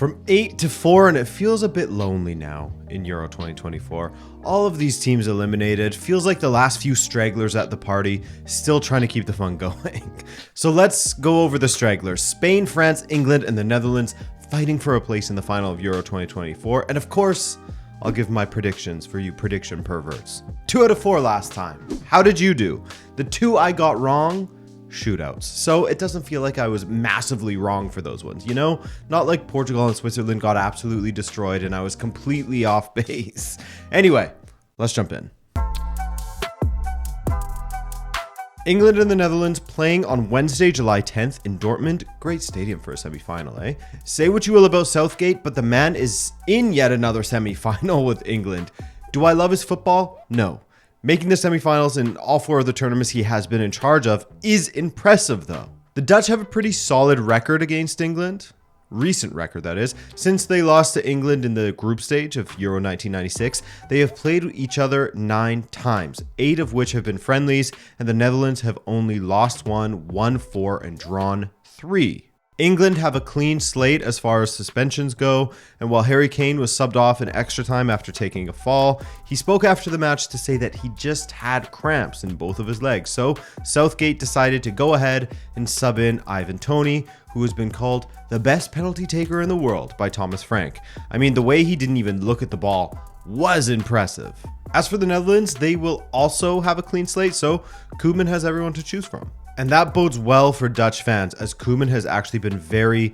From 8 to 4, and it feels a bit lonely now in Euro 2024. All of these teams eliminated. Feels like the last few stragglers at the party, still trying to keep the fun going. So let's go over the stragglers. Spain, France, England, and the Netherlands fighting for a place in the final of Euro 2024. And of course, I'll give my predictions for you prediction perverts. 2 out of 4 last time. How did you do? The 2 I got wrong, shootouts. So it doesn't feel like I was massively wrong for those ones, you know? Not like Portugal and Switzerland got absolutely destroyed and I was completely off base. Anyway, let's jump in. England and the Netherlands playing on Wednesday, July 10th in Dortmund. Great stadium for a semi-final, eh? Say what you will about Southgate, but the man is in yet another semi-final with England. Do I love his football? No. Making the semifinals in all 4 of the tournaments he has been in charge of is impressive though. The Dutch have a pretty solid record against England. Recent record, that is. Since they lost to England in the group stage of Euro 1996, they have played each other 9 times, 8 of which have been friendlies, and the Netherlands have only lost 1, won 4, and drawn 3. England have a clean slate as far as suspensions go, and while Harry Kane was subbed off in extra time after taking a fall, he spoke after the match to say that he just had cramps in both of his legs. So Southgate decided to go ahead and sub in Ivan Toney, who has been called the best penalty taker in the world by Thomas Frank. I mean, the way he didn't even look at the ball was impressive. As for the Netherlands, they will also have a clean slate, so Koeman has everyone to choose from. And that bodes well for Dutch fans, as Koeman has actually been very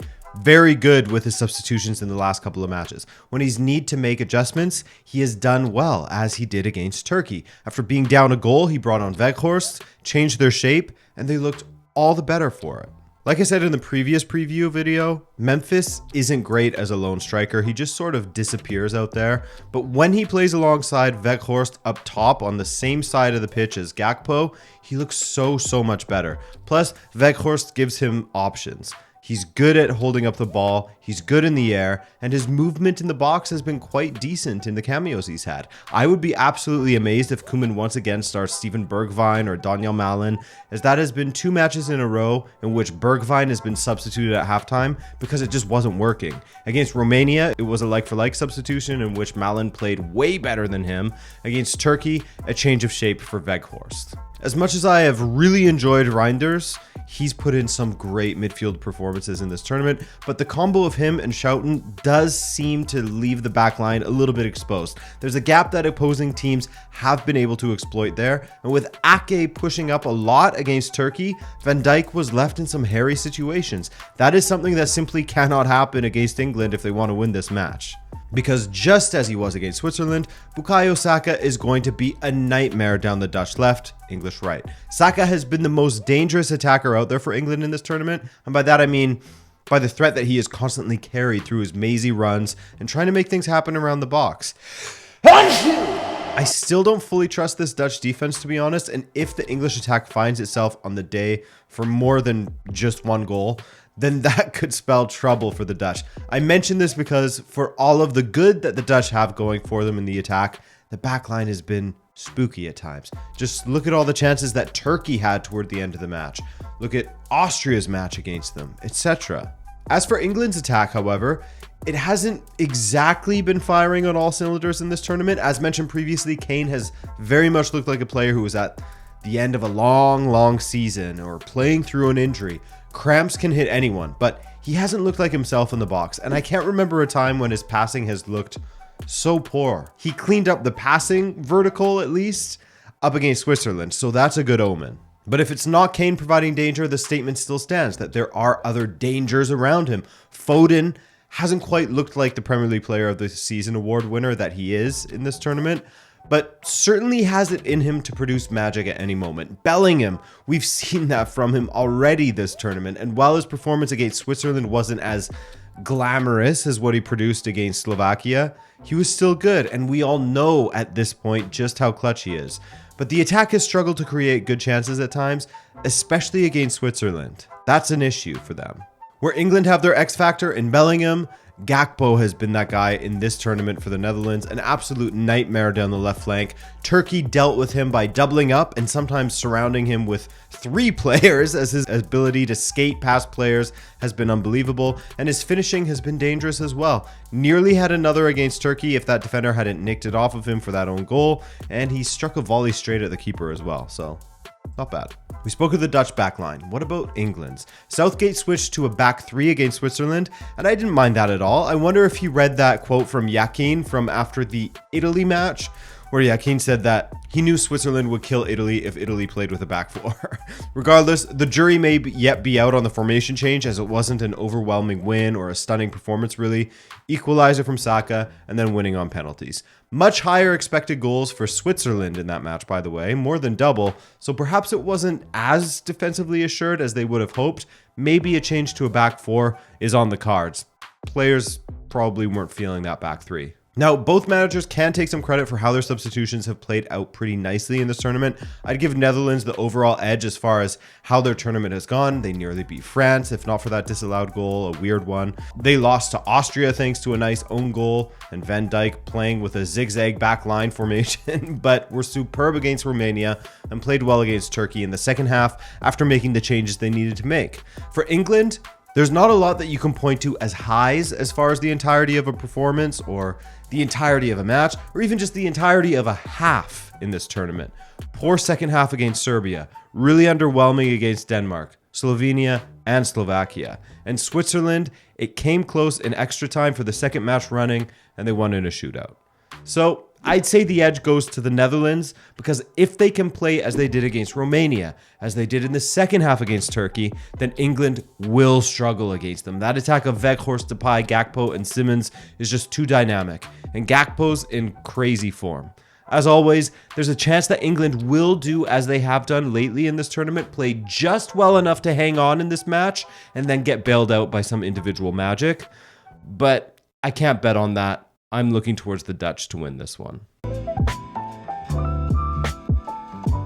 good with his substitutions in the last couple of matches. When he's need to make adjustments, he has done well, as he did against Turkey. After being down a goal, he brought on Weghorst, changed their shape, and they looked all the better for it. Like I said in the previous preview video, Memphis isn't great as a lone striker. He just sort of disappears out there. But when he plays alongside Weghorst up top on the same side of the pitch as Gakpo, he looks so much better. Plus, Weghorst gives him options. He's good at holding up the ball, he's good in the air, and his movement in the box has been quite decent in the cameos he's had. I would be absolutely amazed if Koeman once again starts Steven Bergwijn or Daniel Malen, as that has been 2 matches in a row in which Bergwijn has been substituted at halftime because it just wasn't working. Against Romania, it was a like-for-like substitution in which Malen played way better than him. Against Turkey, a change of shape for Weghorst. As much as I have really enjoyed Reinders, he's put in some great midfield performances in this tournament, but the combo of him and Schouten does seem to leave the back line a little bit exposed. There's a gap that opposing teams have been able to exploit there, and with Ake pushing up a lot against Turkey, Van Dijk was left in some hairy situations. That is something that simply cannot happen against England if they want to win this match. Because just as he was against Switzerland, Bukayo Saka is going to be a nightmare down the Dutch left, English right. Saka has been the most dangerous attacker out there for England in this tournament, and by that I mean by the threat that he is constantly carried through his mazy runs and trying to make things happen around the box. I still don't fully trust this Dutch defense, to be honest, and if the English attack finds itself on the day for more than just 1 goal, then that could spell trouble for the Dutch. I mention this because for all of the good that the Dutch have going for them in the attack, the backline has been spooky at times. Just look at all the chances that Turkey had toward the end of the match. Look at Austria's match against them, etc. As for England's attack, however, it hasn't exactly been firing on all cylinders in this tournament. As mentioned previously, Kane has very much looked like a player who was at the end of a long season or playing through an injury. Cramps can hit anyone, but he hasn't looked like himself in the box, and I can't remember a time when his passing has looked so poor. He cleaned up the passing vertical, at least, up against Switzerland, so that's a good omen. But if it's not Kane providing danger, the statement still stands that there are other dangers around him. Foden hasn't quite looked like the Premier League Player of the Season award winner that he is in this tournament, but certainly has it in him to produce magic at any moment. Bellingham, we've seen that from him already this tournament, and while his performance against Switzerland wasn't as glamorous as what he produced against Slovakia, he was still good, and we all know at this point just how clutch he is. But the attack has struggled to create good chances at times, especially against Switzerland. That's an issue for them. Where England have their X factor in Bellingham, Gakpo has been that guy in this tournament for the Netherlands, an absolute nightmare down the left flank. Turkey dealt with him by doubling up and sometimes surrounding him with 3 players, as his ability to skate past players has been unbelievable, and his finishing has been dangerous as well. Nearly had another against Turkey if that defender hadn't nicked it off of him for that own goal, and he struck a volley straight at the keeper as well, so not bad. We spoke of the Dutch backline. What about England's? Southgate switched to a back 3 against Switzerland, and I didn't mind that at all. I wonder if he read that quote from Yakin from after the Italy match, where Yakin said that he knew Switzerland would kill Italy if Italy played with a back 4. Regardless, the jury may yet be out on the formation change, as it wasn't an overwhelming win or a stunning performance really. Equalizer from Saka, and then winning on penalties. Much higher expected goals for Switzerland in that match, by the way, more than double, so perhaps it wasn't as defensively assured as they would have hoped. Maybe a change to a back 4 is on the cards. Players probably weren't feeling that back 3. Now, both managers can take some credit for how their substitutions have played out pretty nicely in this tournament. I'd give Netherlands the overall edge as far as how their tournament has gone. They nearly beat France, if not for that disallowed goal, a weird one. They lost to Austria thanks to a nice own goal and Van Dijk playing with a zigzag back line formation, but were superb against Romania and played well against Turkey in the second half after making the changes they needed to make. For England, there's not a lot that you can point to as highs as far as the entirety of a performance or the entirety of a match or even just the entirety of a half in this tournament. Poor second half against Serbia, really underwhelming against Denmark, Slovenia, and Slovakia. And Switzerland, it came close in extra time for the second match running and they won in a shootout. So I'd say the edge goes to the Netherlands because if they can play as they did against Romania, as they did in the second half against Turkey, then England will struggle against them. That attack of Weghorst, Depay, Gakpo, and Simmons is just too dynamic, and Gakpo's in crazy form. As always, there's a chance that England will do as they have done lately in this tournament, play just well enough to hang on in this match, and then get bailed out by some individual magic. But I can't bet on that. I'm looking towards the Dutch to win this one.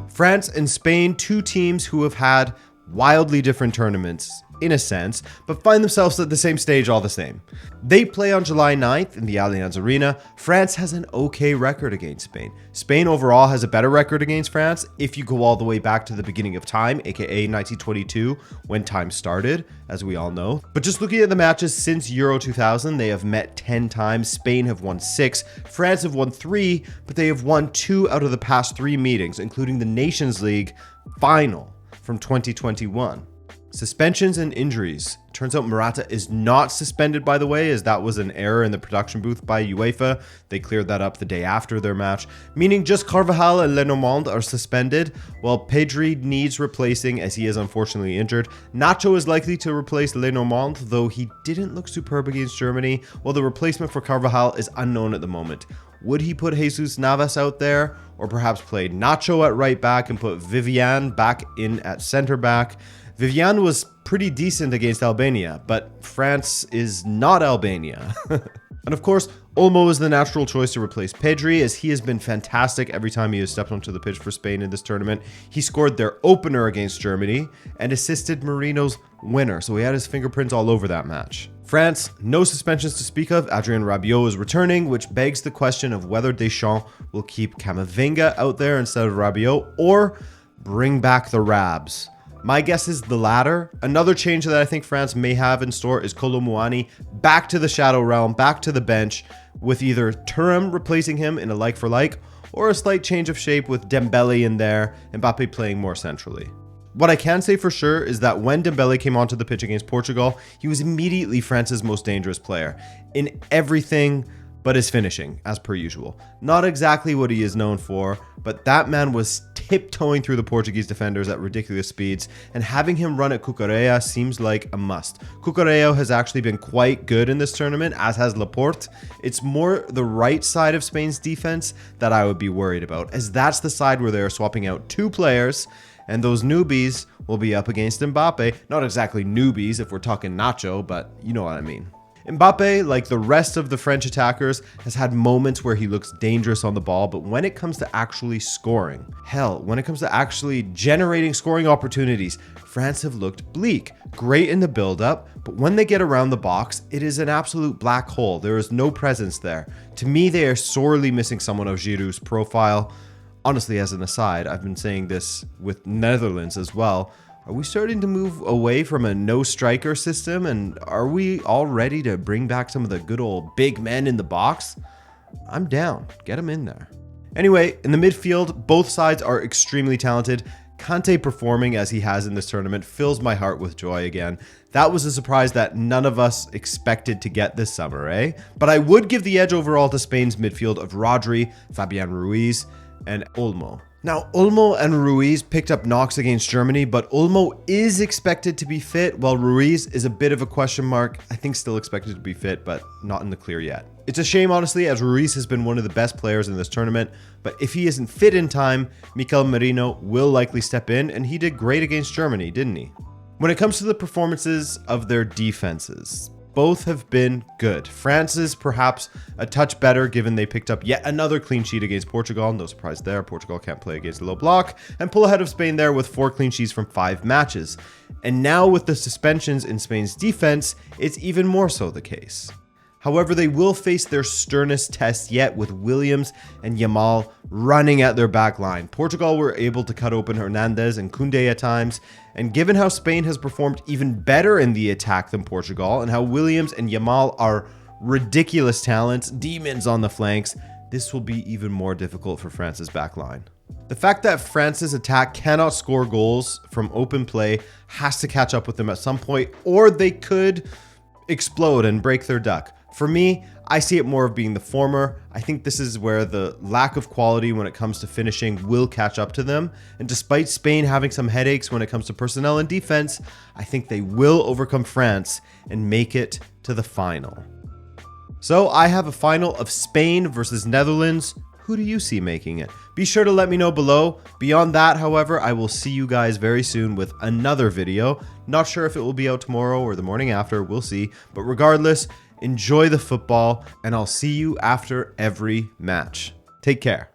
France and Spain, 2 teams who have had wildly different tournaments, in a sense, but find themselves at the same stage all the same. They play on July 9th in the Allianz Arena. France has an okay record against Spain. Spain overall has a better record against France if you go all the way back to the beginning of time, aka 1922, when time started, as we all know. But just looking at the matches since Euro 2000, they have met 10 times. Spain have won 6, France have won 3, but they have won 2 out of the past 3 meetings, including the Nations League final from 2021. Suspensions and injuries. Turns out Morata is not suspended, by the way, as that was an error in the production booth by UEFA. They cleared that up the day after their match, meaning just Carvajal and Lenormand are suspended, while Pedri needs replacing as he is unfortunately injured. Nacho is likely to replace Lenormand, though he didn't look superb against Germany, while the replacement for Carvajal is unknown at the moment. Would he put Jesus Navas out there, or perhaps play Nacho at right back and put Vivian back in at center back? Vivian was pretty decent against Albania, but France is not Albania. And of course, Olmo is the natural choice to replace Pedri, as he has been fantastic every time he has stepped onto the pitch for Spain in this tournament. He scored their opener against Germany and assisted Marino's winner, so he had his fingerprints all over that match. France, no suspensions to speak of. Adrien Rabiot is returning, which begs the question of whether Deschamps will keep Camavinga out there instead of Rabiot or bring back the Rabs. My guess is the latter. Another change that I think France may have in store is Kolo Muani back to the Shadow Realm, back to the bench, with either Thuram replacing him in a like-for-like, or a slight change of shape with Dembele in there, and Mbappe playing more centrally. What I can say for sure is that when Dembele came onto the pitch against Portugal, he was immediately France's most dangerous player in everything but his finishing, as per usual. Not exactly what he is known for, but that man was tiptoeing through the Portuguese defenders at ridiculous speeds, and having him run at Cucurella seems like a must. Cucurella has actually been quite good in this tournament, as has Laporte. It's more the right side of Spain's defense that I would be worried about, as that's the side where they're swapping out 2 players, and those newbies will be up against Mbappe. Not exactly newbies if we're talking Nacho, but you know what I mean. Mbappe, like the rest of the French attackers, has had moments where he looks dangerous on the ball, but when it comes to actually scoring, hell, when it comes to actually generating scoring opportunities, France have looked bleak. Great in the build-up, but when they get around the box, it is an absolute black hole. There is no presence there. To me, they are sorely missing someone of Giroud's profile. Honestly, as an aside, I've been saying this with Netherlands as well. Are we starting to move away from a no striker system? And are we all ready to bring back some of the good old big men in the box? I'm down. Get them in there. Anyway, in the midfield, both sides are extremely talented. Kante performing as he has in this tournament fills my heart with joy again. That was a surprise that none of us expected to get this summer, eh? But I would give the edge overall to Spain's midfield of Rodri, Fabian Ruiz, and Olmo. Now, Olmo and Ruiz picked up knocks against Germany, but Olmo is expected to be fit, while Ruiz is a bit of a question mark. I think still expected to be fit, but not in the clear yet. It's a shame, honestly, as Ruiz has been one of the best players in this tournament, but if he isn't fit in time, Mikel Merino will likely step in, and he did great against Germany, didn't he? When it comes to the performances of their defenses, both have been good. France's perhaps a touch better given they picked up yet another clean sheet against Portugal. No surprise there. Portugal can't play against a low block and pull ahead of Spain there with 4 clean sheets from 5 matches. And now with the suspensions in Spain's defense, it's even more so the case. However, they will face their sternest test yet with Williams and Yamal running at their back line. Portugal were able to cut open Hernandez and Koundé at times, and given how Spain has performed even better in the attack than Portugal and how Williams and Yamal are ridiculous talents, demons on the flanks, this will be even more difficult for France's back line. The fact that France's attack cannot score goals from open play has to catch up with them at some point, or they could explode and break their duck. For me, I see it more of being the former. I think this is where the lack of quality when it comes to finishing will catch up to them. And despite Spain having some headaches when it comes to personnel and defense, I think they will overcome France and make it to the final. So I have a final of Spain versus Netherlands. Who do you see making it? Be sure to let me know below. Beyond that, however, I will see you guys very soon with another video. Not sure if it will be out tomorrow or the morning after, we'll see. But regardless, enjoy the football, and I'll see you after every match. Take care.